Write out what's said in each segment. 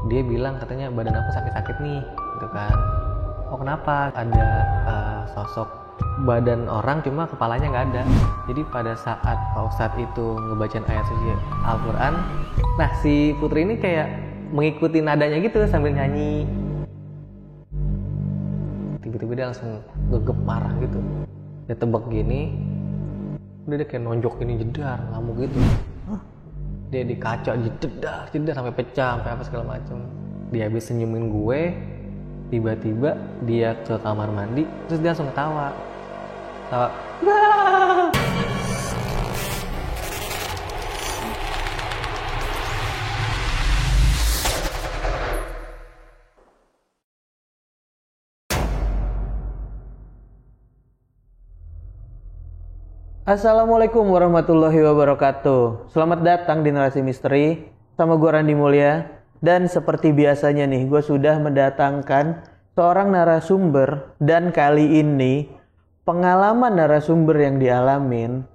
dia bilang katanya badan aku sakit-sakit nih gitu kan. Oh kenapa? Ada sosok badan orang cuma kepalanya nggak ada. Jadi pada saat Pak Ustadz itu ngebacain ayat suci Al-Quran, nah si Putri ini kayak mengikuti nadanya gitu sambil nyanyi. Tiba-tiba dia langsung gegep marah gitu. Dia tebak gini, dia kayak nonjok ini jedar, ngamuk gitu. Dia di kaca jedar sampai pecah, sampai apa segala macam. Dia habis senyumin gue, tiba-tiba dia ke kamar mandi, terus dia langsung ketawa. Assalamualaikum warahmatullahi wabarakatuh. Selamat datang di Narasi Misteri. Sama gue Randy Mulya. Dan seperti biasanya nih, gue sudah mendatangkan seorang narasumber. Dan kali ini, pengalaman narasumber yang dialamin,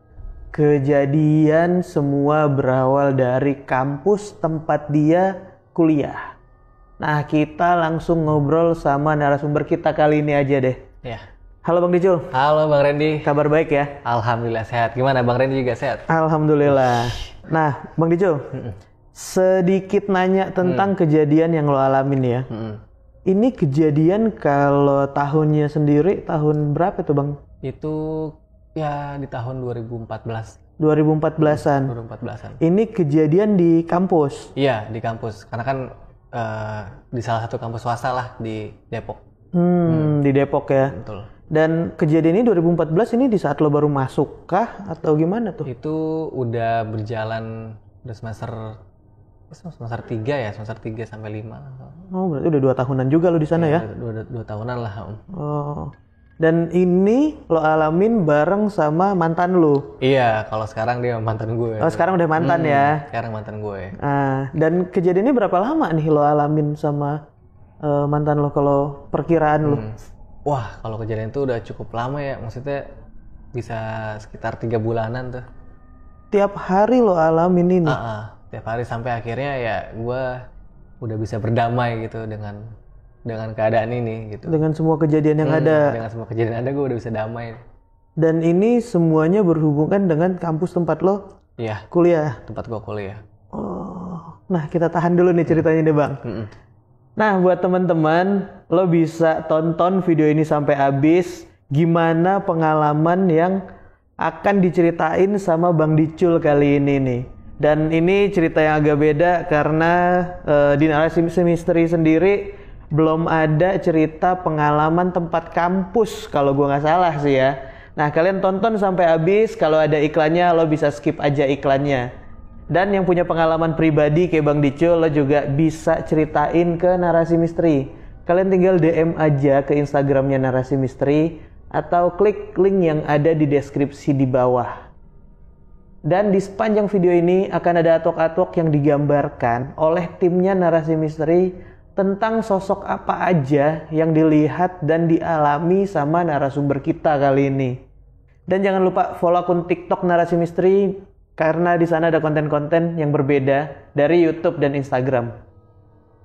kejadian semua berawal dari kampus tempat dia kuliah. Nah, kita langsung ngobrol sama narasumber kita kali ini aja deh. Ya. Halo Bang Dicul. Halo Bang Randy. Kabar baik ya? Alhamdulillah sehat. Gimana Bang Randy juga sehat? Alhamdulillah. Nah, Bang Dicul, sedikit nanya tentang kejadian yang lo alamin ya. Ini kejadian kalau tahunnya sendiri tahun berapa tuh Bang? Itu ya di tahun 2014. 2014-an. 2014-an. Ini kejadian di kampus? Iya, di kampus. Karena kan di salah satu kampus swasta lah di Depok. Di Depok ya? Betul. Dan kejadian ini 2014 ini di saat lo baru masuk kah? Atau gimana tuh? Itu udah berjalan udah semester 3 ya, semester 3 sampai 5. Oh, berarti udah 2 tahunan juga lo di sana ya? Dua tahunan lah. Oh. Dan ini lo alamin bareng sama mantan lo? Iya, kalau sekarang dia mantan gue. Oh, sekarang udah mantan ya? Sekarang mantan gue. Dan kejadian ini berapa lama nih lo alamin sama mantan lo kalau perkiraan lo? Wah, kalau kejadian itu udah cukup lama ya. Maksudnya bisa sekitar 3 bulanan tuh. Tiap hari lo alamin ini? Tiap hari sampai akhirnya ya gue udah bisa berdamai gitu dengan keadaan ini gitu. Dengan semua kejadian yang ada? Dengan semua kejadian ada gue udah bisa damai. Dan ini semuanya berhubungan dengan kampus tempat lo kuliah? Tempat gue kuliah. Oh, nah kita tahan dulu nih ceritanya deh Bang. Nah, buat teman-teman, lo bisa tonton video ini sampai habis. Gimana pengalaman yang akan diceritain sama Bang Dicul kali ini nih. Dan ini cerita yang agak beda karena di Narasi Misteri sendiri belum ada cerita pengalaman tempat kampus kalau gue nggak salah sih ya. Nah, kalian tonton sampai habis. Kalau ada iklannya, lo bisa skip aja iklannya. Dan yang punya pengalaman pribadi kayak Bang Dicul, lo juga bisa ceritain ke Narasi Misteri. Kalian tinggal DM aja ke Instagramnya Narasi Misteri atau klik link yang ada di deskripsi di bawah. Dan di sepanjang video ini akan ada atok-atok yang digambarkan oleh timnya Narasi Misteri tentang sosok apa aja yang dilihat dan dialami sama narasumber kita kali ini. Dan jangan lupa follow akun TikTok Narasi Misteri karena di sana ada konten-konten yang berbeda dari YouTube dan Instagram.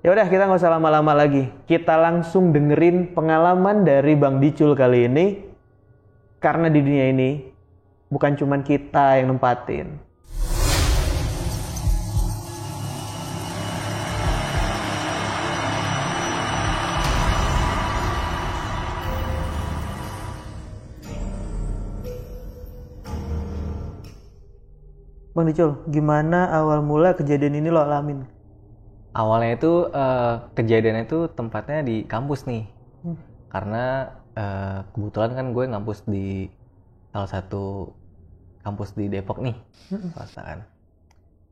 Ya udah, kita nggak usah lama-lama lagi. Kita langsung dengerin pengalaman dari Bang Dicul kali ini. Karena di dunia ini bukan cuma kita yang nempatin. Bang Dicul, gimana awal mula kejadian ini lo alamin? Awalnya itu kejadiannya itu tempatnya di kampus nih. Karena kebetulan kan gue ngampus di salah satu kampus di Depok nih, swasta kan.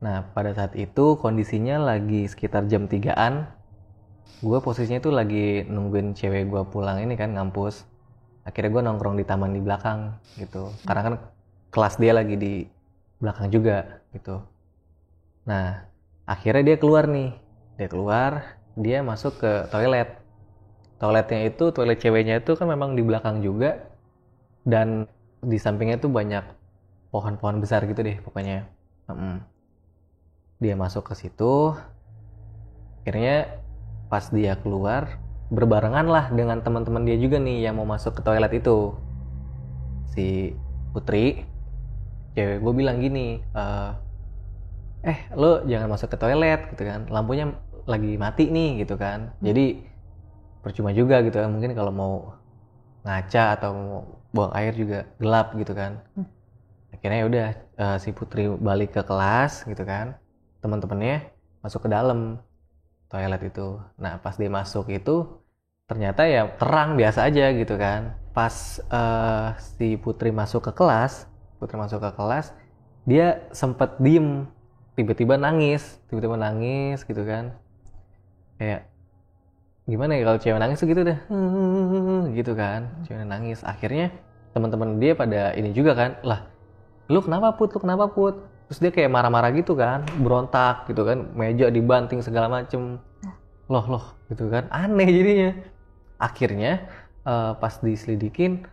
Nah, pada saat itu kondisinya lagi sekitar jam 3-an. Gue posisinya itu lagi nungguin cewek gue pulang ini kan, ngampus. Akhirnya gue nongkrong di taman di belakang gitu. Karena kan kelas dia lagi di belakang juga gitu. Nah, akhirnya dia keluar nih. Dia masuk ke toilet. Toiletnya itu, toilet ceweknya itu kan memang di belakang juga. Dan di sampingnya tuh banyak pohon-pohon besar gitu deh pokoknya. Dia masuk ke situ. Akhirnya pas dia keluar berbarengan lah dengan teman-teman dia juga nih yang mau masuk ke toilet itu. Si Putri, cewek gue bilang gini, lo jangan masuk ke toilet gitu kan, lampunya lagi mati nih gitu kan. Jadi percuma juga gitu kan, mungkin kalau mau ngaca atau mau buang air juga gelap gitu kan. Akhirnya udah si Putri balik ke kelas gitu kan, teman-temannya masuk ke dalam toilet itu. Nah pas dia masuk itu ternyata ya terang biasa aja gitu kan. Pas si Putri masuk ke kelas, dia sempet diem, tiba-tiba nangis gitu kan. Kayak gimana ya kalau cewek nangis tuh gitu dah, gitu kan, cewek nangis. Akhirnya teman-teman dia pada ini juga kan, lah lu kenapa Put, terus dia kayak marah-marah gitu kan, berontak gitu kan, meja dibanting segala macem, loh gitu kan, aneh jadinya. Akhirnya pas diselidikin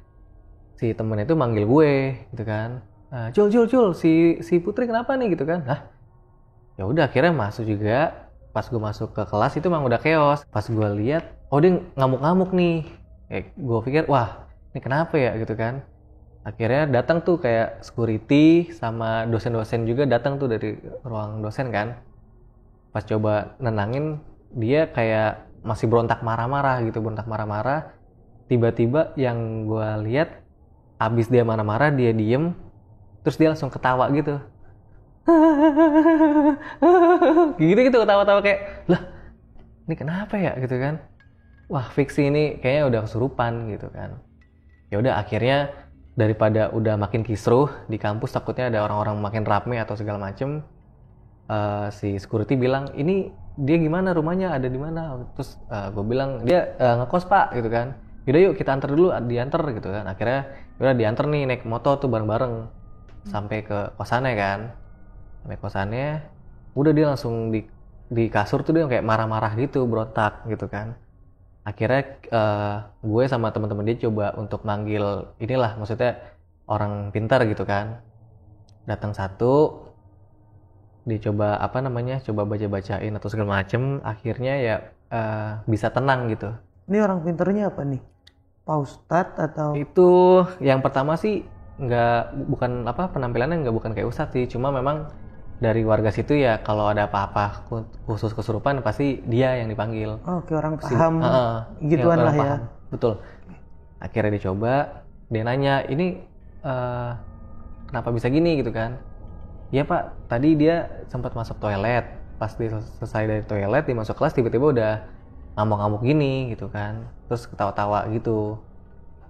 si temennya itu manggil gue gitu kan, Cul, si Putri kenapa nih gitu kan. Ya udah akhirnya masuk juga. Pas gue masuk ke kelas itu emang udah chaos. Pas gue lihat, oh dia ngamuk-ngamuk nih. Gue pikir wah ini kenapa ya gitu kan. Akhirnya datang tuh kayak security sama dosen-dosen juga datang tuh dari ruang dosen kan. Pas coba nenangin, dia kayak masih berontak marah-marah. Tiba-tiba yang gue lihat, abis dia marah-marah dia diem, terus dia langsung ketawa gitu. Gitu ketawa-tawa kayak, lah ini kenapa ya gitu kan. Wah fiksi ini kayaknya udah kesurupan gitu kan. Ya udah akhirnya daripada udah makin kisruh di kampus, takutnya ada orang-orang makin rame atau segala macem, si security bilang ini dia gimana, rumahnya ada di mana. Terus gue bilang dia ngekos pak gitu kan. Yaudah yuk kita antar dulu, diantar gitu kan. Akhirnya udah diantar nih naik motor tuh bareng-bareng sampai ke kosannya kan. Sampai kosannya udah dia langsung di kasur tuh dia kayak marah-marah gitu, berontak gitu kan. Akhirnya gue sama teman-teman dia coba untuk manggil inilah, maksudnya orang pintar gitu kan. Datang satu, dia coba coba baca-bacain atau segala macem. Akhirnya ya bisa tenang gitu. Ini orang pintarnya apa nih? Pak Ustadz atau? Itu yang pertama sih bukan penampilannya bukan kayak Ustadz sih, cuma memang dari warga situ ya kalau ada apa-apa khusus kesurupan pasti dia yang dipanggil. Oke, orang paham gituan lah ya. Betul. Akhirnya dicoba, dia nanya ini kenapa bisa gini gitu kan. Ya Pak, tadi dia sempat masuk toilet. Pas dia selesai dari toilet, dia masuk kelas tiba-tiba udah ngamuk-ngamuk gini gitu kan. Terus ketawa-tawa gitu.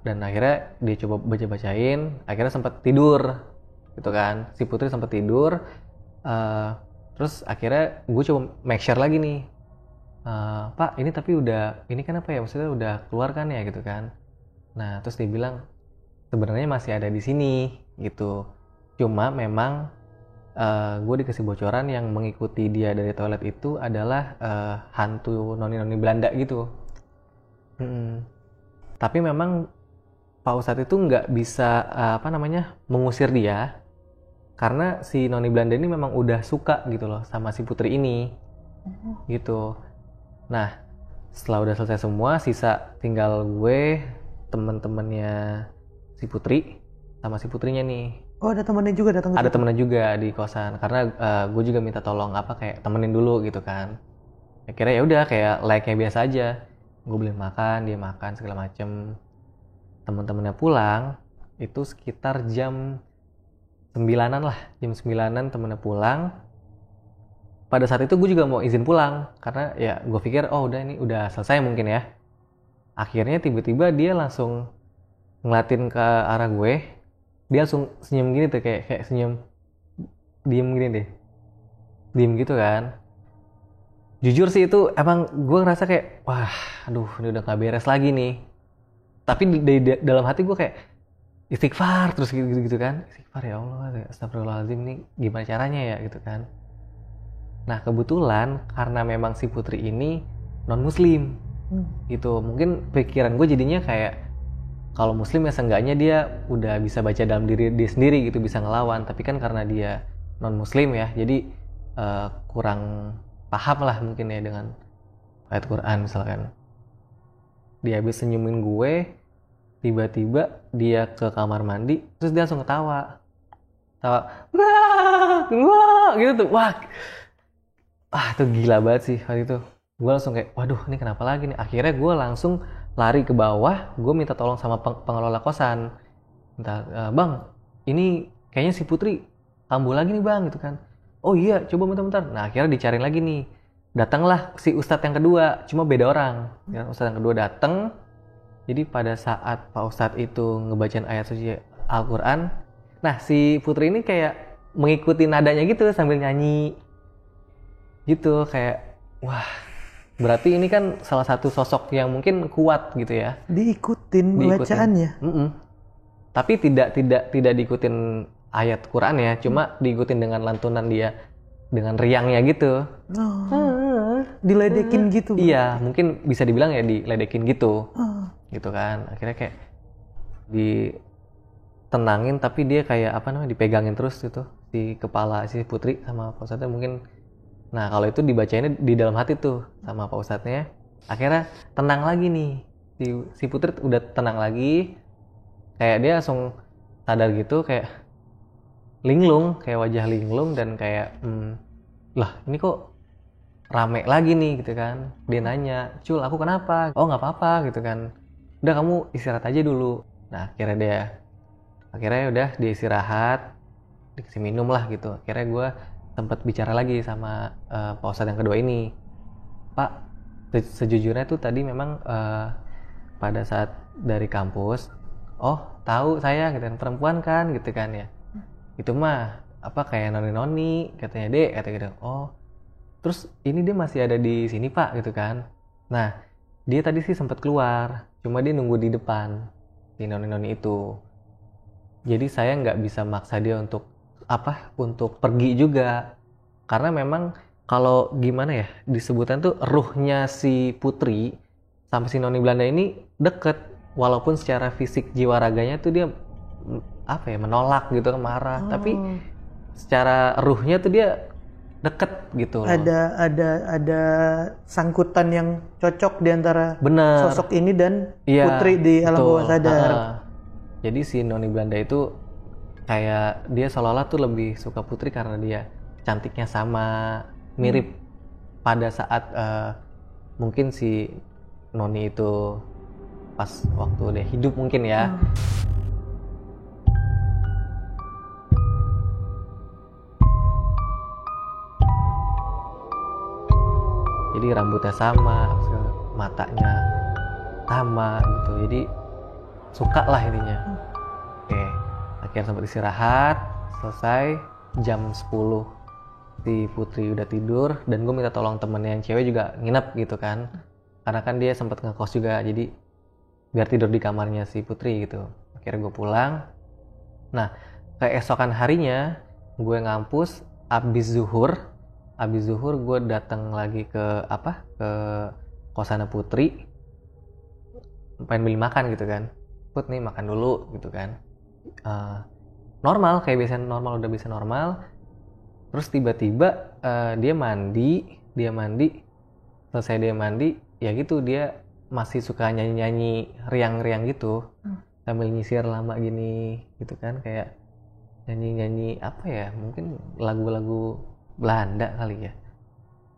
Dan akhirnya dia coba baca-bacain, akhirnya sempat tidur gitu kan. Si Putri sempat tidur. Terus akhirnya gue coba make sure lagi nih, Pak ini tapi udah ini kan apa ya, maksudnya udah keluar kan ya gitu kan. Nah terus dia bilang sebenarnya masih ada di sini gitu, cuma memang gue dikasih bocoran yang mengikuti dia dari toilet itu adalah hantu noni-noni Belanda gitu. Tapi memang Pak Ustadz itu nggak bisa mengusir dia, karena si noni Belanda ini memang udah suka gitu loh sama si Putri ini. Gitu. Nah setelah udah selesai semua, sisa tinggal gue, temen-temennya si Putri sama si Putrinya nih. Oh ada temennya juga datang? Ada temennya juga di kosan, karena gue juga minta tolong kayak temenin dulu gitu kan. Akhirnya ya udah kayak like-nya biasa aja, gue beli makan, dia makan segala macem. Temen-temennya pulang itu sekitar jam 9-an lah, jam 9-an temennya pulang. Pada saat itu gue juga mau izin pulang, karena ya gue pikir oh udah ini udah selesai mungkin ya. Akhirnya tiba-tiba dia langsung ngeliatin ke arah gue, dia langsung senyum gini tuh, kayak senyum, diem gini deh, diem gitu kan. Jujur sih itu emang gue ngerasa kayak wah aduh ini udah gak beres lagi nih. Tapi di dalam hati gue kayak istighfar terus gitu kan, istighfar ya Allah, astagfirullahaladzim, ini gimana caranya ya gitu kan. Nah kebetulan karena memang si Putri ini non muslim gitu, mungkin pikiran gue jadinya kayak kalau muslim ya seenggaknya dia udah bisa baca dalam diri dia sendiri gitu, bisa ngelawan. Tapi kan karena dia non muslim ya, jadi kurang paham lah mungkin ya dengan ayat Quran misalkan. Dia habis senyumin gue, tiba-tiba dia ke kamar mandi, terus dia langsung ketawa, wah gitu tuh, wah itu gila banget sih waktu itu. Gue langsung kayak, waduh ini kenapa lagi nih. Akhirnya gue langsung lari ke bawah, gue minta tolong sama pengelola kosan, minta, bang ini kayaknya si Putri kambuh lagi nih bang gitu kan. Oh iya coba bentar-bentar. Nah akhirnya dicariin lagi nih, datanglah si ustadz yang kedua, cuma beda orang ya. Ustadz yang kedua datang. Jadi pada saat Pak Ustadz itu ngebacain ayat suci Al-Quran, nah si Putri ini kayak mengikuti nadanya gitu sambil nyanyi gitu, kayak wah berarti ini kan salah satu sosok yang mungkin kuat gitu ya. Diikutin bacaannya. Tapi tidak diikutin ayat Quran ya, cuma diikutin dengan lantunan dia dengan riangnya gitu. Diledekin gitu. Iya, mungkin bisa dibilang ya diledekin gitu. Gitu kan. Akhirnya kayak ditenangin, tapi dia kayak dipegangin terus gitu di kepala si Putri sama Pak Ustadznya mungkin. Nah kalau itu dibacainnya di dalam hati tuh sama Pak Ustadznya. Akhirnya tenang lagi nih, si Putri udah tenang lagi, kayak dia langsung sadar gitu, kayak linglung, kayak wajah linglung dan kayak lah ini kok rame lagi nih gitu kan. Dia nanya, Cul aku kenapa? Oh nggak apa-apa gitu kan, udah kamu istirahat aja dulu. Nah akhirnya udah dia istirahat, dikasih minum lah gitu. Akhirnya gue sempat bicara lagi sama Pak Ustadz yang kedua ini. Pak, sejujurnya tuh tadi memang pada saat dari kampus, oh tahu saya gitu kan, perempuan kan gitu kan ya, itu mah kayak noni-noni katanya dek, kata gitu. Oh terus ini dia masih ada di sini pak gitu kan. Nah dia tadi sih sempat keluar, cuma dia nunggu di depan si noni-noni itu. Jadi saya nggak bisa maksa dia untuk pergi juga, karena memang kalau gimana ya disebutan tuh ruhnya si Putri sama si noni Belanda ini deket, walaupun secara fisik jiwa raganya tuh dia menolak gitu, marah, tapi secara ruhnya tuh dia deket gitu loh. Ada sangkutan yang cocok di antara sosok ini dan Putri di alam bawah sadar. Jadi si noni Belanda itu kayak dia seolah-olah tuh lebih suka Putri karena dia cantiknya sama, mirip pada saat mungkin si noni itu pas waktu dia hidup mungkin ya. Jadi rambutnya sama, matanya sama gitu, jadi suka lah intinya. Oke, akhirnya sempat istirahat, selesai jam 10 si Putri udah tidur, dan gue minta tolong temennya yang cewek juga nginep gitu kan, karena kan dia sempat ngekos juga, jadi biar tidur di kamarnya si Putri gitu. Akhirnya gue pulang. Nah keesokan harinya gue ngampus, abis zuhur gue datang lagi ke kosannya Putri, pengen beli makan gitu kan. Put nih makan dulu gitu kan. Normal kayak biasa, udah bisa normal. Terus tiba-tiba dia mandi, selesai dia mandi ya gitu, dia masih suka nyanyi riang-riang gitu, sambil nyisir lama gini gitu kan, kayak nyanyi mungkin lagu-lagu Belanda kali ya,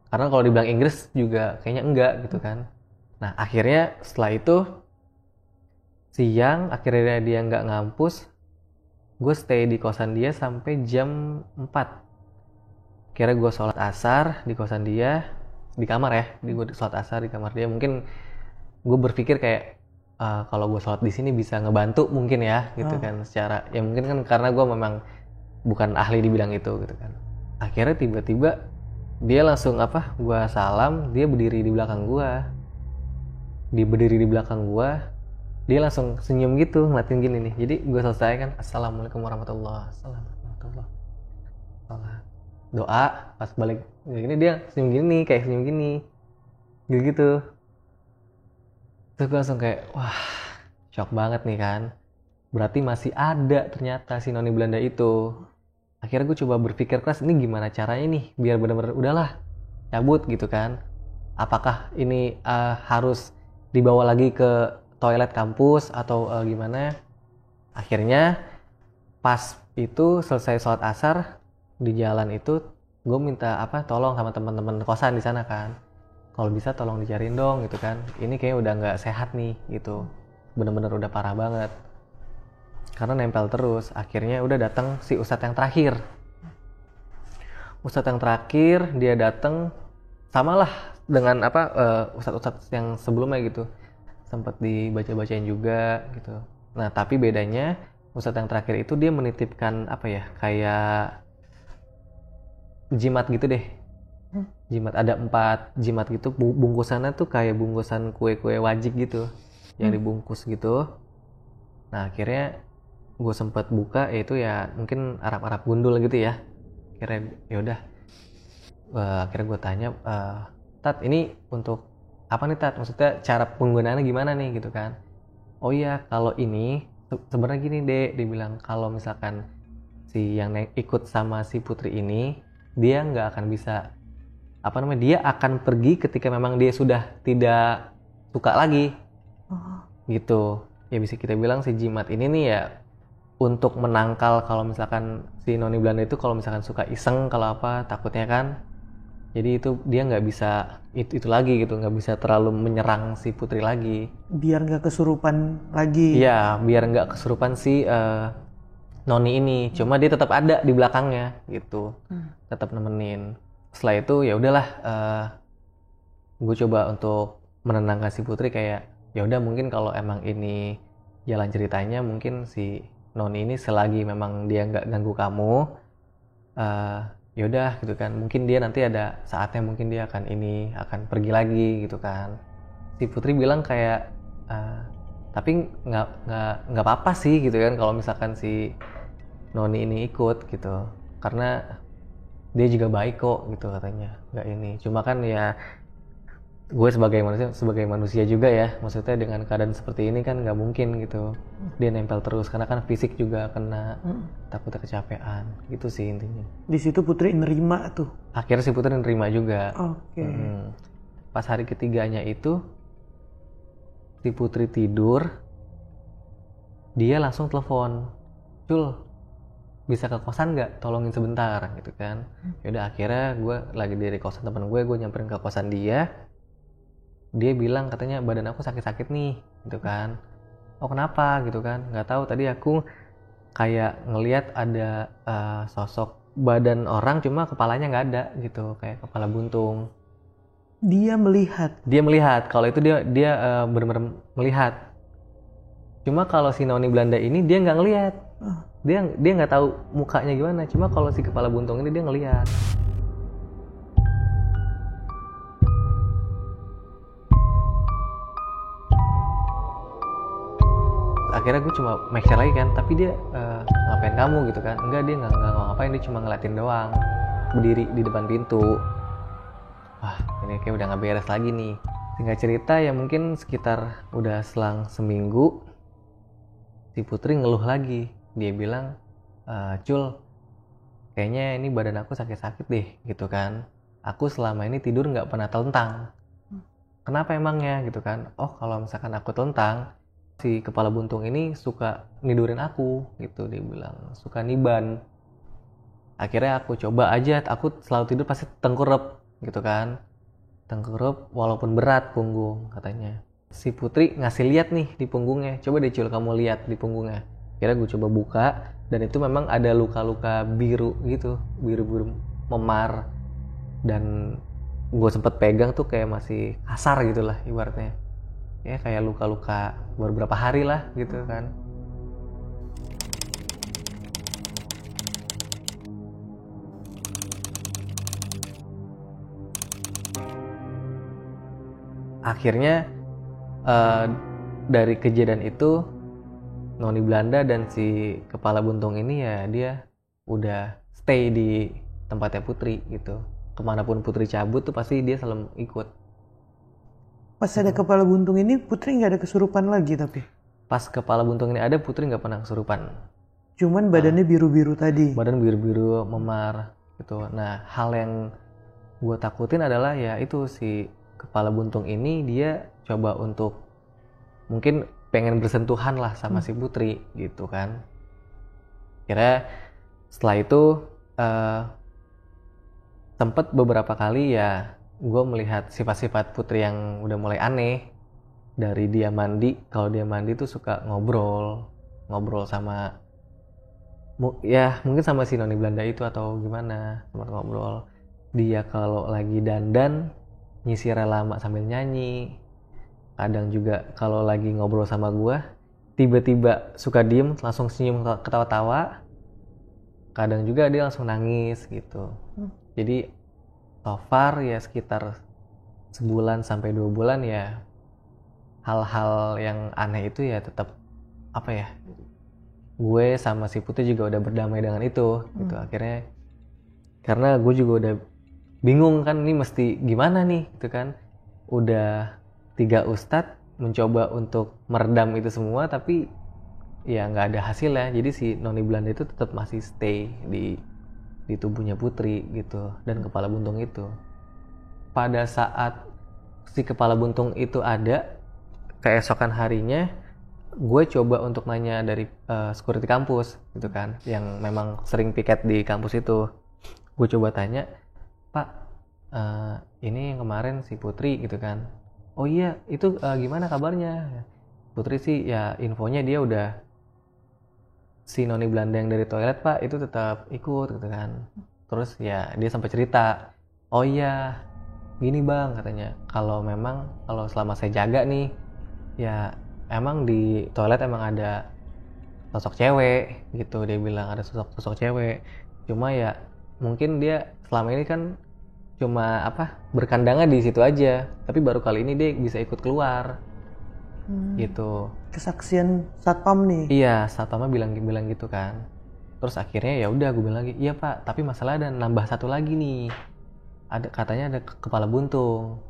karena kalau dibilang Inggris juga kayaknya enggak gitu kan. Nah akhirnya setelah itu siang, akhirnya dia nggak ngampus, gue stay di kosan dia sampai jam 4. Akhirnya gue sholat asar di kosan dia, di kamar ya, gue sholat asar di kamar dia. Mungkin gue berpikir kayak kalau gue sholat di sini bisa ngebantu mungkin ya gitu kan, secara ya mungkin kan karena gue memang bukan ahli di bidang itu gitu kan. Akhirnya tiba-tiba dia langsung gue salam, dia berdiri di belakang gue, dia langsung senyum gitu ngeliatin gini nih. Jadi gue selesai kan, assalamualaikum warahmatullahi wabarakatuh, doa, pas balik gini dia senyum gini, kayak senyum gini gitu. Terus gue langsung kayak wah shock banget nih kan, berarti masih ada ternyata si noni Belanda itu. Akhirnya gue coba berpikir keras, ini gimana caranya nih biar benar-benar udahlah cabut gitu kan. apakah ini harus dibawa lagi ke toilet kampus atau gimana. Akhirnya pas itu selesai sholat asar di jalan itu gue minta tolong sama teman-teman kosan di sana kan, kalau bisa tolong dicariin dong gitu kan, ini kayaknya udah nggak sehat nih gitu, bener-bener udah parah banget karena nempel terus. Akhirnya udah datang si ustadz yang terakhir. Ustadz yang terakhir dia datang samalah dengan ustadz-ustadz yang sebelumnya gitu, sempat dibaca-bacain juga gitu. Nah tapi bedanya ustadz yang terakhir itu dia menitipkan kayak jimat gitu deh. Jimat ada 4 jimat gitu, bungkusannya tuh kayak bungkusan kue-kue wajik gitu yang dibungkus gitu. Nah akhirnya gue sempat buka, yaitu ya mungkin Arab-Arab gundul gitu ya. Akhirnya yaudah, akhirnya gue tanya, Tat ini untuk apa nih Tat, maksudnya cara penggunaannya gimana nih gitu kan. Oh iya kalau ini sebenarnya gini Dek, dia bilang kalau misalkan si yang ikut sama si Putri ini dia nggak akan bisa dia akan pergi ketika memang dia sudah tidak suka lagi gitu ya. Bisa kita bilang si jimat ini nih ya untuk menangkal kalau misalkan si noni Belanda itu kalau misalkan suka iseng kalau takutnya kan, jadi itu dia nggak bisa itu lagi gitu, nggak bisa terlalu menyerang si Putri lagi, biar nggak kesurupan lagi. Iya biar nggak kesurupan si noni ini. Cuma dia tetap ada di belakangnya gitu, tetap nemenin. Setelah itu ya udahlah, gue coba untuk menenangkan si Putri, kayak ya udah mungkin kalau emang ini jalan ceritanya mungkin si noni ini selagi memang dia nggak ganggu kamu, ya udah gitu kan, mungkin dia nanti ada saatnya mungkin dia akan pergi lagi gitu kan. Si Putri bilang kayak tapi nggak apa-apa sih gitu kan kalau misalkan si noni ini ikut gitu, karena dia juga baik kok gitu katanya. Nggak ini, cuma kan ya gue sebagai manusia juga ya, maksudnya dengan keadaan seperti ini kan nggak mungkin gitu dia nempel terus, karena kan fisik juga kena, takutnya kecapean gitu sih intinya. Di situ Putri nerima tuh. Akhirnya si Putri nerima juga. Oke. Pas hari ketiganya itu si Putri tidur, dia langsung telepon, Cul bisa ke kosan nggak, tolongin sebentar gitu kan. Yaudah akhirnya gue lagi dari kosan teman gue nyamperin ke kosan dia bilang katanya badan aku sakit-sakit nih gitu kan. Oh kenapa gitu kan, nggak tahu, tadi aku kayak ngelihat ada sosok badan orang cuma kepalanya nggak ada gitu, kayak kepala buntung. Dia melihat kalau itu dia benar-benar melihat. Cuma kalau si noni Belanda ini dia nggak ngelihat. Dia nggak tahu mukanya gimana, cuma kalau si kepala buntung ini dia ngelihat. Akhirnya gue cuma make sure lagi kan, tapi dia ngapain kamu gitu kan. Enggak, dia nggak ngapain, dia cuma ngeliatin doang, berdiri di depan pintu. Wah ini kayak udah nggak beres lagi nih. Singkat cerita ya mungkin sekitar udah selang seminggu si Putri ngeluh lagi. Dia bilang, Cul kayaknya ini badan aku sakit-sakit deh gitu kan, aku selama ini tidur nggak pernah telentang, kenapa emangnya gitu kan. Oh kalau misalkan aku telentang, si kepala buntung ini suka nidurin aku gitu, dia bilang suka niban. Akhirnya aku coba aja, aku selalu tidur pasti tengkurap gitu kan, tengkurap walaupun berat punggung katanya. Si Putri ngasih lihat nih di punggungnya, coba deh Cul kamu lihat di punggungnya. Akhirnya gue coba buka, dan itu memang ada luka-luka biru gitu, biru-biru memar, dan gue sempet pegang tuh kayak masih kasar gitu lah ibaratnya, ya kayak luka-luka beberapa hari lah gitu kan. Akhirnya dari kejadian itu noni Belanda dan si kepala buntung ini ya dia udah stay di tempatnya Putri gitu. Kemanapun Putri cabut tuh pasti dia selalu ikut. Pas ada kepala buntung ini Putri nggak ada kesurupan lagi tapi? Pas kepala buntung ini ada, Putri nggak pernah kesurupan. Cuman badannya biru-biru tadi? Badan biru-biru memar gitu. Nah hal yang gue takutin adalah ya itu si kepala buntung ini dia coba untuk mungkin pengen bersentuhan lah sama si Putri gitu kan. Kira setelah itu sempet beberapa kali ya gue melihat sifat-sifat Putri yang udah mulai aneh. Dari dia mandi, kalau dia mandi tuh suka ngobrol sama ya mungkin sama si Noni Belanda itu atau gimana, sempat ngobrol. Dia kalau lagi dandan nyisirnya lama sambil nyanyi. Kadang juga kalau lagi ngobrol sama gue tiba-tiba suka diem langsung senyum ketawa-tawa. Kadang juga dia langsung nangis gitu. Jadi so far ya sekitar sebulan sampai 2 bulan ya hal-hal yang aneh itu ya tetap apa ya, gue sama si Putri juga udah berdamai dengan itu gitu akhirnya, karena gue juga udah bingung kan ini mesti gimana nih gitu kan. Udah 3 ustadz mencoba untuk meredam itu semua tapi ya nggak ada hasilnya. Jadi si Noni Belanda itu tetap masih stay di tubuhnya Putri gitu. Dan kepala buntung itu pada saat si kepala buntung itu ada, keesokan harinya gue coba untuk nanya dari security kampus gitu kan, yang memang sering piket di kampus itu. Gue coba tanya, Pak, ini yang kemarin si Putri gitu kan. Oh iya, itu gimana kabarnya? Putri sih ya infonya dia udah, si Noni Belanda yang dari toilet Pak itu tetap ikut gitu kan. Terus ya dia sampai cerita, oh iya gini bang katanya, kalau selama saya jaga nih ya emang di toilet emang ada sosok cewek gitu. Dia bilang ada sosok cewek, cuma ya mungkin dia selama ini kan cuma berkandangnya di situ aja, tapi baru kali ini dia bisa ikut keluar gitu. Kesaksian satpam nih. Iya, satpamnya bilang gitu kan. Terus akhirnya ya udah gue bilang lagi, iya Pak, tapi masalah ada nambah satu lagi nih, katanya ada kepala buntung.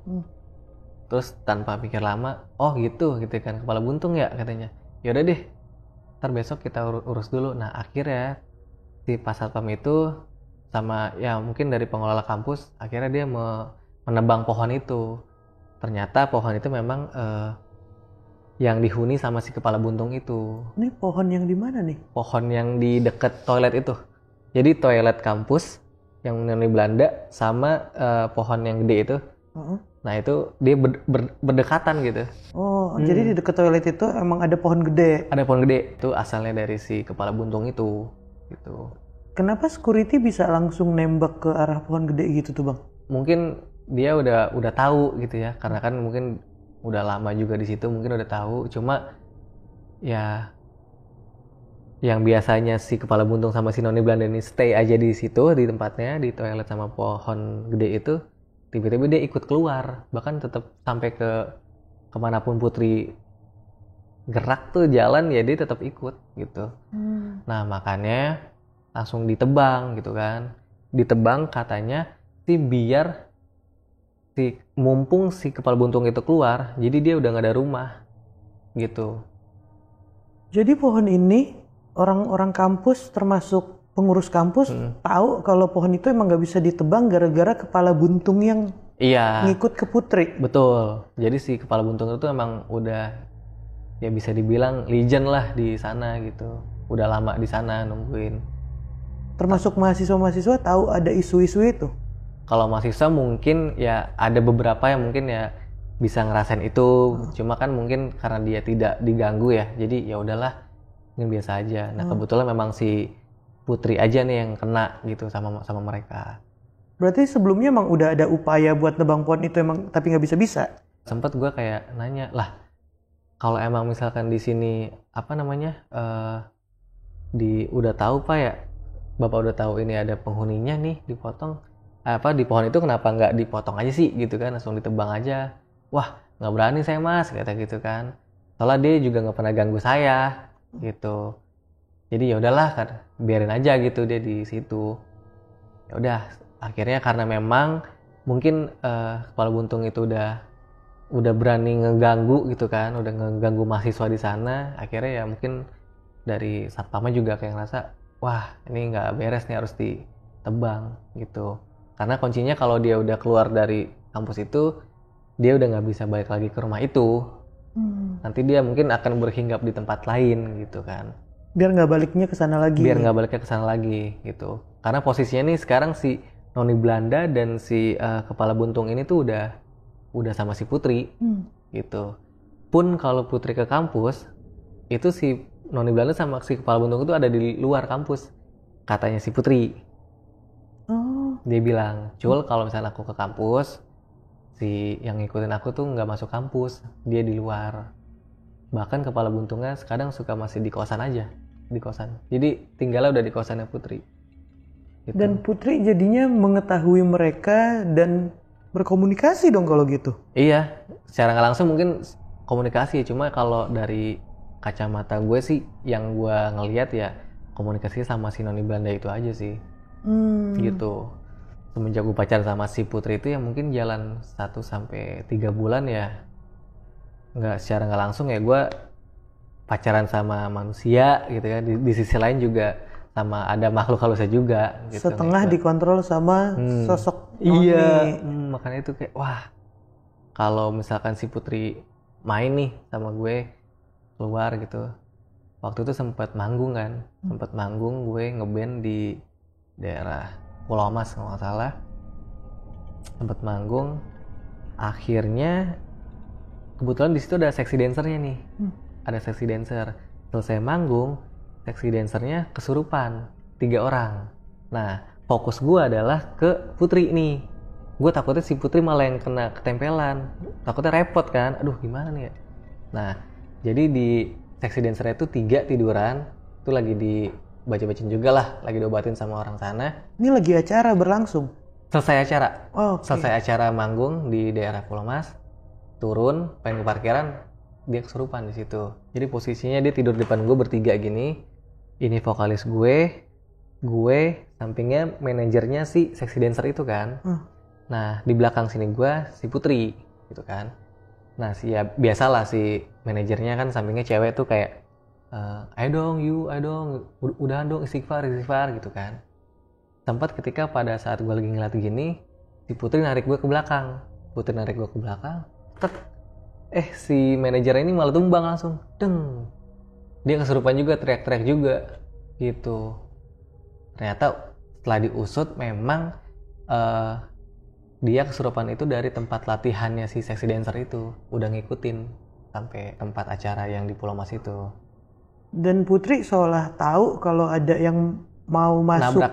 Terus tanpa pikir lama, oh gitu kan, kepala buntung ya katanya. Ya udah deh, ntar besok kita urus dulu. Nah akhirnya si Pak Satpam itu sama ya mungkin dari pengelola kampus akhirnya dia menebang pohon itu. Ternyata pohon itu memang yang dihuni sama si kepala buntung itu. Ini pohon yang di mana nih? Pohon yang di deket toilet itu. Jadi toilet kampus yang Noni Belanda sama pohon yang gede itu. Nah itu dia berdekatan gitu. Oh, jadi di dekat toilet itu emang ada pohon gede. Ada pohon gede, itu asalnya dari si kepala buntung itu gitu. Kenapa security bisa langsung nembak ke arah pohon gede gitu tuh bang? Mungkin dia udah tahu gitu ya, karena kan mungkin udah lama juga di situ, mungkin udah tahu. Cuma ya yang biasanya si kepala buntung sama si Noni Belanda ini stay aja di situ, di tempatnya, di toilet sama pohon gede itu, tiba-tiba dia ikut keluar, bahkan tetap sampai ke kemanapun Putri gerak tuh jalan ya dia tetap ikut gitu. Nah makanya langsung ditebang gitu kan. Ditebang katanya sih biar mumpung si kepala buntung itu keluar, jadi dia udah nggak ada rumah gitu. Jadi pohon ini orang-orang kampus termasuk pengurus kampus tahu kalau pohon itu emang nggak bisa ditebang gara-gara kepala buntung yang ngikut ke Putri. Betul. Jadi si kepala buntung itu emang udah ya bisa dibilang legend lah di sana gitu. Udah lama di sana nungguin. Termasuk mahasiswa-mahasiswa tahu ada isu-isu itu. Kalau mahasiswa mungkin ya ada beberapa yang mungkin ya bisa ngerasain itu. Cuma kan mungkin karena dia tidak diganggu ya. Jadi ya udahlah, mungkin biasa aja. Nah kebetulan memang si Putri aja nih yang kena gitu sama mereka. Berarti sebelumnya emang udah ada upaya buat nebang pohon itu emang tapi nggak bisa-bisa? Sempet gue kayak nanya, lah kalau emang misalkan di sini udah tahu Pak ya, Bapak udah tahu ini ada penghuninya nih dipotong, di pohon itu kenapa nggak dipotong aja sih gitu kan, langsung ditebang aja. Wah nggak berani saya mas, kata gitu kan. Soalnya dia juga nggak pernah ganggu saya gitu. Jadi ya udahlah kan, biarin aja gitu dia di situ. Ya udah, akhirnya karena memang mungkin kepala buntung itu udah berani ngeganggu gitu kan, udah ngeganggu mahasiswa di sana. Akhirnya ya mungkin dari satpamnya juga kayak ngerasa, wah ini nggak beres nih, harus ditebang gitu. Karena kuncinya kalau dia udah keluar dari kampus itu, dia udah nggak bisa balik lagi ke rumah itu. Nanti dia mungkin akan berhinggap di tempat lain gitu kan. Biar nggak baliknya ke sana lagi. Biar nggak baliknya ke sana lagi gitu. Karena posisinya nih sekarang si Noni Belanda dan si Kepala Buntung ini tuh udah sama si Putri gitu. Pun kalau Putri ke kampus, itu si Noni Belanda sama si Kepala Buntung itu ada di luar kampus. Katanya si Putri. Dia bilang, Cul kalau misalnya aku ke kampus, si yang ngikutin aku tuh nggak masuk kampus, dia di luar. Bahkan Kepala Buntungnya kadang suka masih di kosan aja, di kosan. Jadi tinggalnya udah di kosannya Putri. Gitu. Dan Putri jadinya mengetahui mereka dan berkomunikasi dong kalau gitu. Iya, secara nggak langsung mungkin komunikasi, cuma kalau dari kacamata gue sih, yang gue ngelihat ya komunikasi sama si Noni Belanda itu aja sih. Gitu. Semenjak gue pacaran sama si Putri itu ya mungkin jalan 1-3 bulan ya secara nggak langsung ya gue pacaran sama manusia gitu ya, di sisi lain juga sama ada makhluk halusnya juga gitu. Setengah dikontrol sama sosok Noni. Iya, makanya itu kayak wah, kalau misalkan si Putri main nih sama gue keluar gitu, waktu itu sempat manggung gue ngeband di daerah Pulau Mas kalau nggak salah, sempat manggung. Akhirnya kebetulan di situ ada seksi dancernya nih, ada seksi dancer. Selesai manggung, seksi dancernya kesurupan 3 orang. Nah, fokus gue adalah ke Putri nih. Gue takutnya si Putri malah yang kena ketempelan, takutnya repot kan. Aduh gimana nih ya. Nah, jadi di seksi dancernya itu 3 tiduran, itu lagi dibaca-bacain juga lah, lagi diobatin sama orang sana. Ini lagi acara berlangsung? Selesai acara. Okay. Selesai acara manggung di daerah Pulau Mas, turun pengen ke parkiran, dia kesurupan di situ. Jadi posisinya dia tidur depan gue bertiga gini. Ini vokalis gue sampingnya manajernya si seksi dancer itu kan. Nah di belakang sini gue si Putri gitu kan. Nah biasalah si manajernya kan sampingnya cewek tuh kayak ayo dong udahan dong istighfar gitu kan. Sempat ketika pada saat gue lagi ngeliat gini, si Putri narik gue ke belakang. Si manajer ini malah tumbang langsung. Deng. Dia kesurupan juga, teriak-teriak juga gitu. Ternyata setelah diusut memang dia kesurupan itu dari tempat latihannya si seksi dancer itu. Udah ngikutin sampai tempat acara yang di Pulau Mas itu. Dan Putri seolah tahu kalau ada yang mau masuk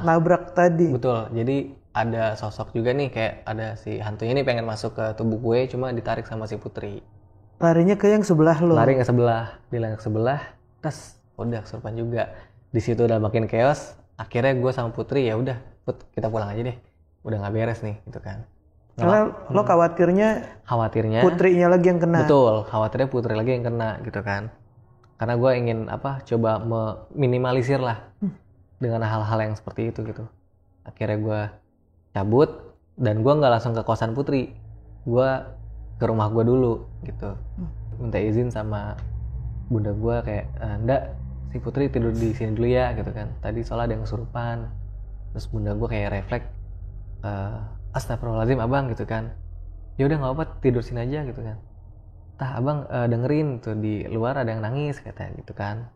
nabrak tadi. Betul. Jadi ada sosok juga nih, kayak ada si hantunya ini pengen masuk ke tubuh gue, cuma ditarik sama si Putri. Larinya ke yang sebelah lo. Lari ke sebelah, dia ke sebelah, terus udah kesurupan juga. Di situ udah makin chaos. Akhirnya gue sama Putri ya udah, Put, kita pulang aja deh. Udah nggak beres nih, gitu kan. Karena lo khawatirnya Putrinya lagi yang kena. Betul, khawatirnya Putri lagi yang kena gitu kan. Karena gue ingin coba meminimalisir lah dengan hal-hal yang seperti itu gitu. Akhirnya gue cabut dan gue nggak langsung ke kosan Putri, gue ke rumah gue dulu gitu, minta izin sama bunda gue kayak enggak, si Putri tidur di sini dulu ya gitu kan, tadi soalnya ada yang kesurupan. Terus bunda gue kayak refleks, astagfirullahaladzim abang gitu kan, ya udah nggak apa tidur sini aja gitu kan. Tah abang dengerin tuh di luar ada yang nangis katanya gitu kan.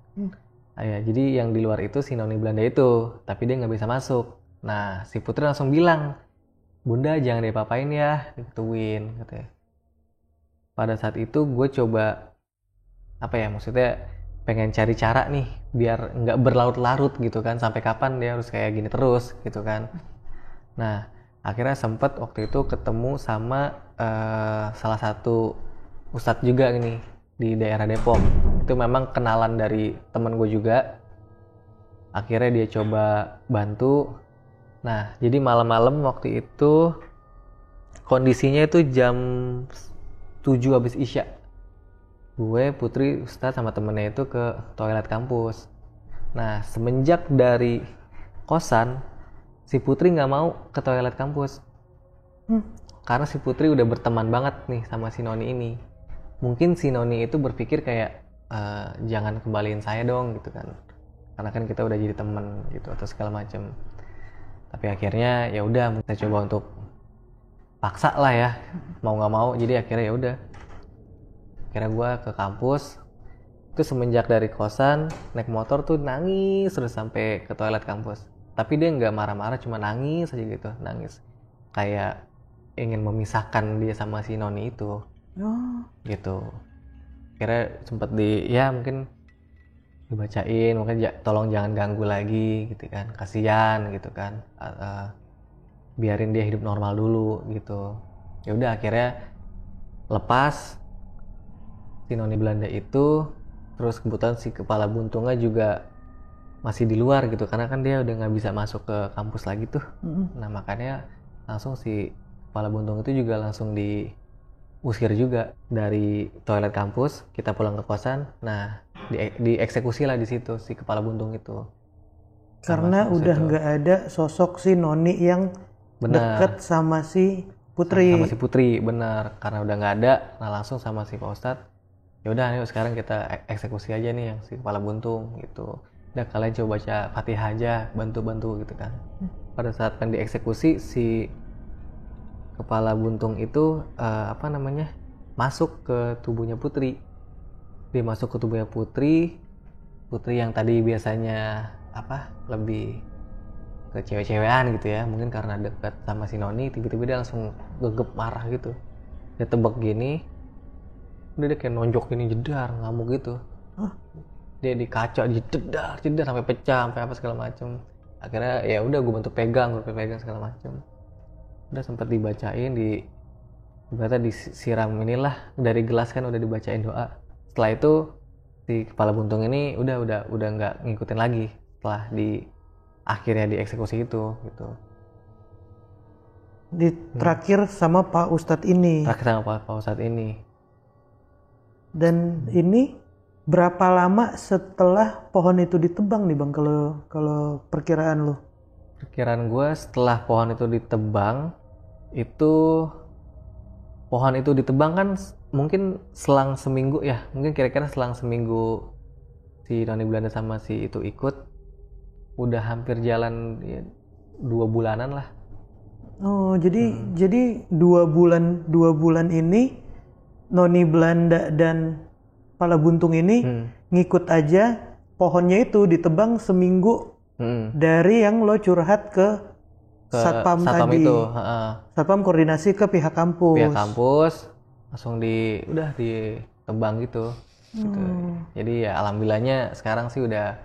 Ya, jadi yang di luar itu si Noni Belanda itu, tapi dia nggak bisa masuk. Nah si Putri langsung bilang, bunda jangan diapa-apain ya, digituin katanya. Pada saat itu gue coba maksudnya pengen cari cara nih biar nggak berlarut-larut gitu kan, sampai kapan dia harus kayak gini terus gitu kan. Nah akhirnya sempet waktu itu ketemu sama salah satu ustadz juga nih di daerah Depok. Itu memang kenalan dari temen gue juga. Akhirnya dia coba bantu. Nah jadi malam-malam waktu itu kondisinya itu jam 7 habis isya. Gue, Putri, Ustadz sama temennya itu ke toilet kampus. Nah semenjak dari kosan, si Putri gak mau ke toilet kampus. Karena si Putri udah berteman banget nih sama si Noni ini. Mungkin si Noni itu berpikir kayak jangan kembaliin saya dong gitu kan, karena kan kita udah jadi teman gitu atau segala macam. Tapi akhirnya ya udah, saya coba untuk paksa lah ya, mau nggak mau. Jadi akhirnya ya udah, akhirnya gue ke kampus. Itu semenjak dari kosan naik motor tuh nangis terus sampai ke toilet kampus. Tapi dia nggak marah-marah, cuma nangis aja gitu, nangis kayak ingin memisahkan dia sama si Noni itu. Gitu. Akhirnya sempet ya mungkin dibacain, mungkin tolong jangan ganggu lagi gitu kan, kasihan gitu kan, biarin dia hidup normal dulu gitu. Ya udah akhirnya lepas si Noni Belanda itu. Terus kebetulan si kepala buntungnya juga masih di luar gitu, karena kan dia udah nggak bisa masuk ke kampus lagi tuh. Nah makanya langsung si kepala buntung itu juga langsung diusir juga dari toilet kampus. Kita pulang ke kosan, nah dieksekusi lah di situ si kepala buntung itu. Karena udah nggak ada sosok si Noni yang deket sama si Putri. Sama si Putri, benar. Karena udah nggak ada, nah langsung sama si Pak Ustadz, ya udah ayo sekarang kita eksekusi aja nih yang si kepala buntung gitu. Udah kalian coba baca Fatihah aja, bantu-bantu gitu kan. Pada saat kan dieksekusi si kepala buntung itu masuk ke tubuhnya Putri. Dia masuk ke tubuhnya Putri yang tadi biasanya lebih ke cewek-cewekan gitu ya, mungkin karena dekat sama si Noni, tiba-tiba dia langsung gegep marah gitu. Dia tebak gini, udah dia kayak nonjok gini, jedar, ngamuk gitu. Dia dikacau, jedar sampai pecah, sampai apa segala macem. Akhirnya ya udah gue bantu pegang segala macem. Udah sempat dibacain, disiram inilah dari gelas kan, udah dibacain doa. Setelah itu si kepala buntung ini udah nggak ngikutin lagi setelah akhirnya dieksekusi itu gitu. Terakhir sama Pak Ustadz ini. Dan ini berapa lama setelah pohon itu ditebang nih Bang, kalau perkiraan lo? Perkiraan gue setelah pohon itu ditebang, pohon itu ditebang kan mungkin selang seminggu ya, mungkin kira-kira selang seminggu si Noni Belanda sama si itu ikut, udah hampir jalan ya, 2 bulanan lah. Oh jadi 2 bulan ini Noni Belanda dan kepala buntung ini ngikut aja, pohonnya itu ditebang seminggu dari yang lo curhat ke satpam tadi itu, satpam koordinasi ke pihak kampus langsung ditebang gitu. Gitu. Jadi ya alhamdulillahnya sekarang sih udah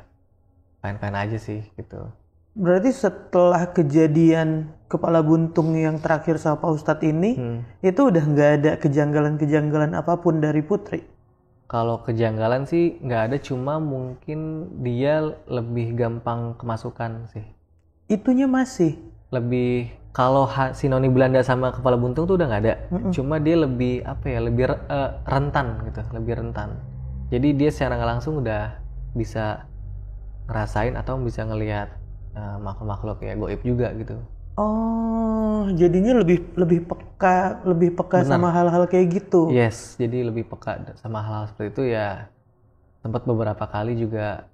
fine aja sih gitu. Berarti setelah kejadian kepala buntung yang terakhir sama Pak Ustadz ini, itu udah nggak ada kejanggalan apapun dari Putri? Kalau kejanggalan sih nggak ada, cuma mungkin dia lebih gampang kemasukan sih. Itunya masih? Lebih, kalau si Noni Belanda sama kepala buntung tuh udah nggak ada. Cuma dia lebih lebih rentan gitu, lebih rentan. Jadi dia secara nggak langsung udah bisa ngerasain atau bisa ngelihat makhluk-makhluk ya goib juga gitu. Oh, jadinya lebih peka Benar. Sama hal-hal kayak gitu. Yes, jadi lebih peka sama hal-hal seperti itu ya. Sempat beberapa kali juga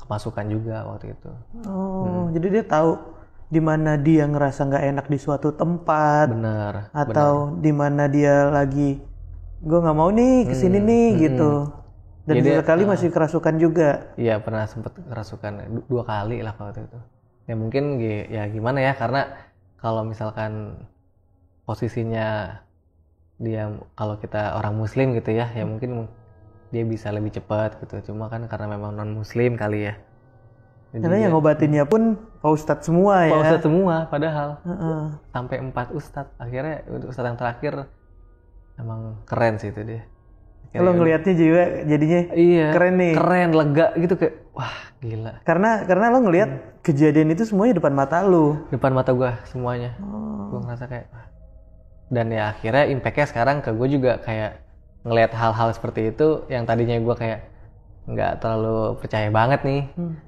kemasukan juga waktu itu. Oh, jadi dia tahu di mana dia ngerasa nggak enak di suatu tempat. Benar. Atau di mana dia lagi, gue nggak mau nih kesini nih gitu. Dan sekali masih kerasukan juga. Iya, pernah sempat kerasukan 2 kali lah waktu itu. Ya mungkin ya gimana ya, karena kalau misalkan posisinya dia, kalau kita orang muslim gitu ya, ya mungkin dia bisa lebih cepat gitu. Cuma kan karena memang non muslim kali ya. Jadi karena yang ngobatinnya pun Pak Ustadz semua ya. Pak Ustadz semua padahal. Sampai 4 Ustadz. Akhirnya Ustadz yang terakhir emang keren sih itu dia. Lo ngelihatnya juga jadinya keren nih. Keren, lega gitu, kayak wah gila. Karena lo ngelihat kejadian itu semuanya depan mata lo. Depan mata gue semuanya. Gue ngerasa kayak, dan ya akhirnya impactnya sekarang ke gue juga kayak ngelihat hal-hal seperti itu yang tadinya gue kayak nggak terlalu percaya banget nih.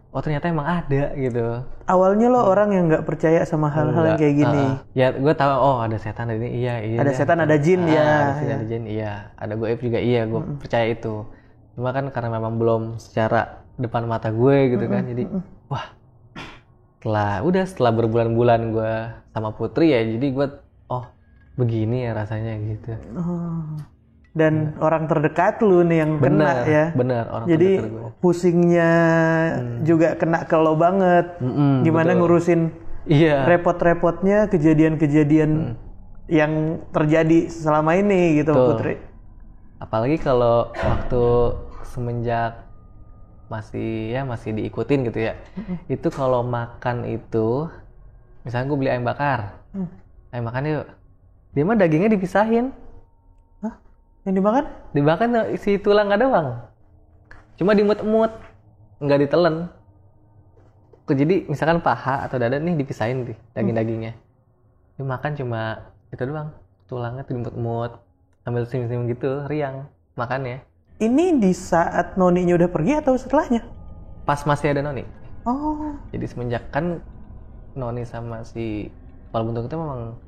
Oh ternyata emang ada gitu. Awalnya lo orang yang nggak percaya sama hal-hal yang kayak gini. Ya gue tahu, oh ada setan, ada ini, iya. Ada setan, ada jin ya. Ada jin, iya. Ada goib juga, iya. Gue percaya itu. Cuma kan karena memang belum secara depan mata gue gitu kan. Jadi wah, setelah berbulan-bulan gue sama Putri ya, jadi gue oh begini ya rasanya gitu. Dan orang terdekat lu nih yang kena ya. Bener, orang jadi terdekat gue. pusingnya juga kena ke lo banget. Gimana betul. ngurusin repot-repotnya kejadian-kejadian yang terjadi selama ini gitu, Putri. Apalagi kalau waktu semenjak masih diikutin gitu ya. Itu kalau makan itu, misalnya gue beli ayam bakar, ayam makan yuk, dia mah dagingnya dipisahin. Yang dimakan? Dimakan si tulang nggak doang. Cuma dimut-mut, nggak ditelen. Jadi misalkan paha atau dada nih dipisahin nih daging-dagingnya. Dimakan cuma itu doang. Tulangnya tuh dimut-mut sambil senyum-senyum gitu, riang makannya. Ini di saat noninya udah pergi atau setelahnya? Pas masih ada noni. Oh. Jadi semenjak kan noni sama si kepala buntung itu memang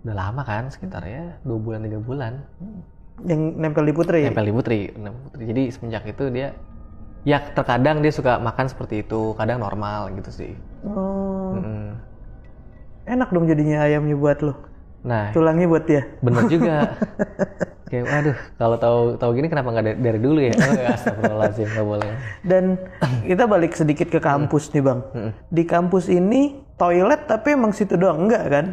udah lama kan, sekitar ya 2 bulan 3 bulan. Yang nempel di Putri? Nempel di Putri. Jadi semenjak itu dia, ya terkadang dia suka makan seperti itu, kadang normal gitu sih. Enak dong jadinya ayamnya buat lo. Nah, tulangnya buat dia. Bener juga. Kayak waduh, kalau tahu gini kenapa nggak dari dulu ya? Oh ya, astagfirullahaladzim, nggak boleh. Dan kita balik sedikit ke kampus nih bang. Di kampus ini toilet tapi emang situ doang, enggak kan?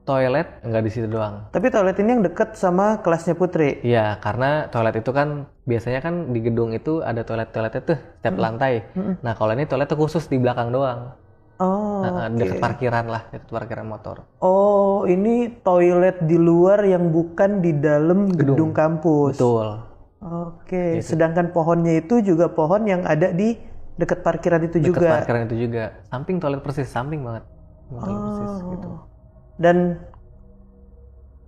Toilet nggak di situ doang. Tapi toilet ini yang deket sama kelasnya Putri. Iya, karena toilet itu kan biasanya kan di gedung itu ada toiletnya tuh setiap lantai. Nah kalau ini toilet tuh khusus di belakang doang. Oh, deket parkiran lah, deket parkiran motor. Oh, ini toilet di luar yang bukan di dalam gedung kampus. Betul. Oke, sedangkan pohonnya itu juga pohon yang ada di dekat parkiran itu juga. Dekat parkiran itu juga. Samping toilet persis, samping banget. Toilet persis gitu. Dan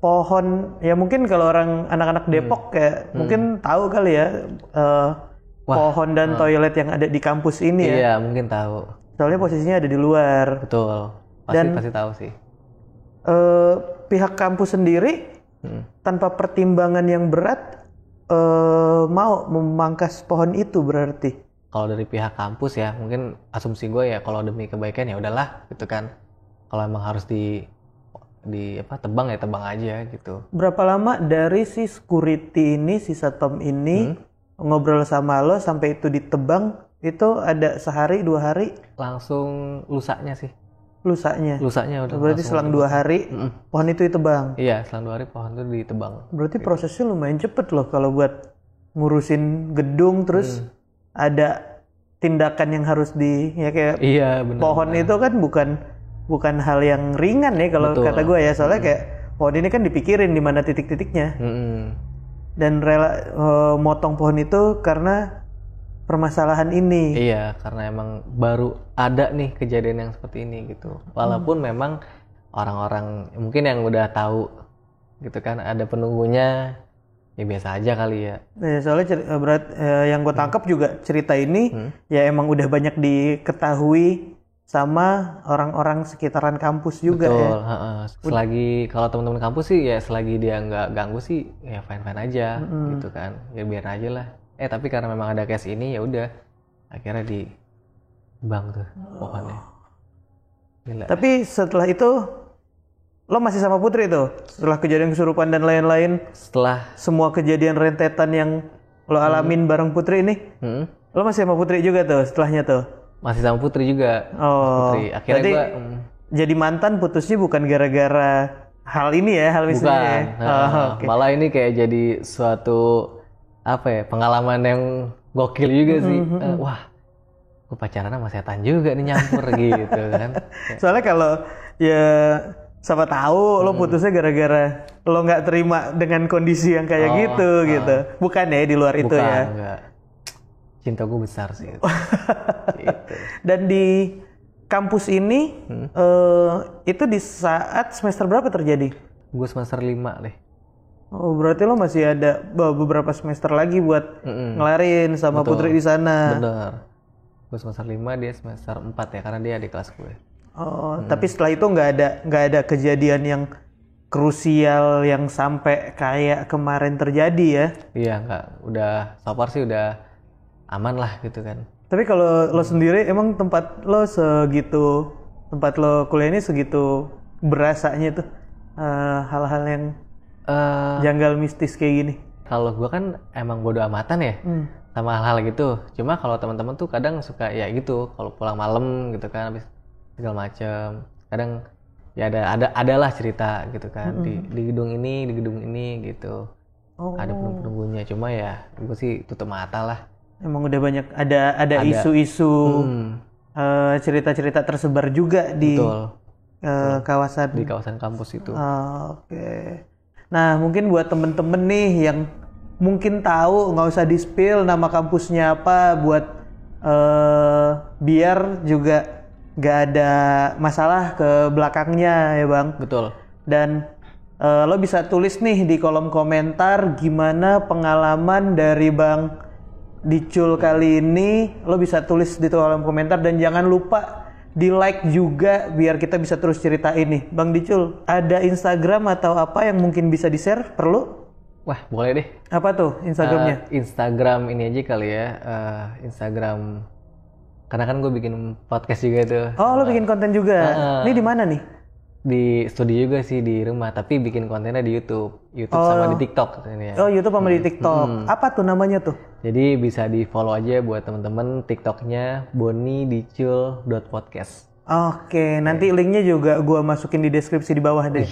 pohon, ya mungkin kalau orang anak-anak Depok kayak mungkin tahu kali ya pohon dan toilet yang ada di kampus ini ya. Iya, mungkin tahu. Soalnya posisinya ada di luar. Betul. Pasti tahu sih. Pihak kampus sendiri tanpa pertimbangan yang berat mau memangkas pohon itu berarti. Kalau dari pihak kampus ya, mungkin asumsi gue ya kalau demi kebaikan ya udahlah gitu kan. Kalau emang harus tebang ya tebang aja gitu. Berapa lama dari si security ini, si satpam ini ngobrol sama lo sampai itu ditebang? Itu ada sehari 2 hari? Langsung lusanya sih. Lusanya udah. Berarti selang 2 hari pohon itu ditebang? Iya, selang 2 hari pohon itu ditebang. Berarti prosesnya lumayan cepet loh kalau buat ngurusin gedung terus ada tindakan yang harus kayak bener, pohon itu kan bukan hal yang ringan ya kalau kata gue ya, soalnya kayak pohon ini kan dipikirin di mana titik-titiknya. Dan rela motong pohon itu karena permasalahan ini. Iya, karena emang baru ada nih kejadian yang seperti ini gitu. Walaupun memang orang-orang mungkin yang udah tahu gitu kan, ada penunggunya, ya biasa aja kali ya. Soalnya yang gue tangkap juga cerita ini ya emang udah banyak diketahui sama orang-orang sekitaran kampus juga. Betul, ya. Selagi kalau teman-teman kampus sih ya selagi dia nggak ganggu sih ya fine-fine aja gitu kan. Ya biar aja lah. Tapi karena memang ada case ini ya udah akhirnya dibang tuh pohonnya. Gila. Tapi setelah itu lo masih sama Putri tuh? Setelah kejadian kesurupan dan lain-lain, setelah semua kejadian rentetan yang lo alamin bareng Putri ini, lo masih sama Putri juga tuh setelahnya tuh? Masih sama Putri juga. Oh, Putri. Akhirnya gue jadi mantan putusnya bukan gara-gara hal ini ya, hal misalnya. Bukan. Malah ini kayak jadi suatu pengalaman yang gokil juga sih. Wah, gue pacaran sama setan juga nih, nyampur gitu kan. Soalnya kalau ya siapa tahu lo putusnya gara-gara lo nggak terima dengan kondisi yang kayak gitu. Bukan ya di luar itu ya. Enggak. Cinta gue besar sih. Gitu. Dan di kampus ini itu di saat semester berapa terjadi? Gue semester 5 deh. Oh, berarti lo masih ada beberapa semester lagi buat ngelarin sama Putri di sana. Bener. Gue semester 5, dia semester 4 ya, karena dia adik kelas gue. Oh, tapi setelah itu nggak ada kejadian yang krusial yang sampai kayak kemarin terjadi ya? Iya, nggak. Udah, so far sih udah aman lah gitu kan. Tapi kalau lo sendiri, emang tempat lo kuliah ini segitu berasanya tuh? hal-hal yang Eh, janggal mistis kayak gini? Kalau gue kan emang bodo amatan ya sama hal-hal gitu. Cuma kalau teman-teman tuh kadang suka ya gitu, kalau pulang malam gitu kan, habis segala macem. Kadang ya adalah cerita gitu kan di gedung ini gitu. Oh. Ada penunggunya. Cuma ya gue sih tutup mata lah. Emang udah banyak ada isu-isu cerita-cerita tersebar juga di Betul. kawasan Di kawasan kampus itu. Oke. Nah, mungkin buat temen-temen nih yang mungkin tahu, nggak usah di-spill nama kampusnya apa, buat biar juga nggak ada masalah ke belakangnya ya Bang. Betul. Dan lo bisa tulis nih di kolom komentar gimana pengalaman dari Bang Dicul kali ini. Lo bisa tulis di kolom komentar dan jangan lupa di like juga biar kita bisa terus ceritain nih. Bang Dicul, ada Instagram atau apa yang mungkin bisa di-share? Perlu? Wah, boleh deh. Apa tuh Instagramnya? Instagram ini aja kali ya. Instagram, karena kan gue bikin podcast juga tuh. Oh, lo bikin konten juga. Ini di mana nih? Di studio juga sih, di rumah, tapi bikin kontennya di YouTube sama di TikTok ini ya. Oh, YouTube sama di TikTok. Apa tuh namanya tuh? Jadi bisa di follow aja buat temen-temen TikToknya bonidicul.podcast. Oke, nanti linknya juga gua masukin di deskripsi di bawah deh.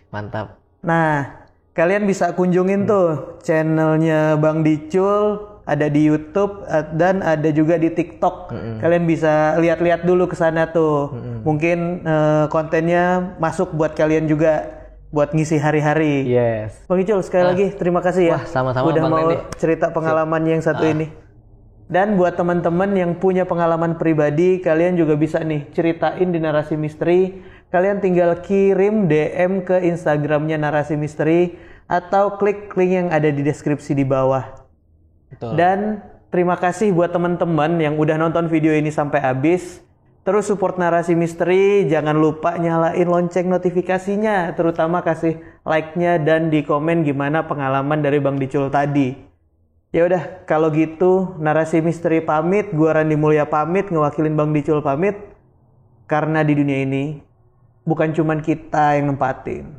Mantap. Nah, kalian bisa kunjungin tuh channelnya Bang Dicul, ada di YouTube dan ada juga di TikTok. Kalian bisa lihat-lihat dulu ke sana tuh. Mungkin kontennya masuk buat kalian juga buat ngisi hari-hari. Yes. Bang Dicul, sekali lagi terima kasih ya. Wah, sama-sama udah Bang mau Randy. cerita pengalaman yang satu ini. Dan buat teman-teman yang punya pengalaman pribadi, kalian juga bisa nih ceritain di Narasi Misteri. Kalian tinggal kirim DM ke Instagramnya Narasi Misteri atau klik link yang ada di deskripsi di bawah. Betul. Dan terima kasih buat teman-teman yang udah nonton video ini sampai habis. Terus support Narasi Misteri, jangan lupa nyalain lonceng notifikasinya, terutama kasih like-nya dan di komen gimana pengalaman dari Bang Dicul tadi. Ya udah, kalau gitu Narasi Misteri pamit, gua Randy Mulya pamit, ngewakilin Bang Dicul pamit. Karena di dunia ini bukan cuman kita yang nempatin,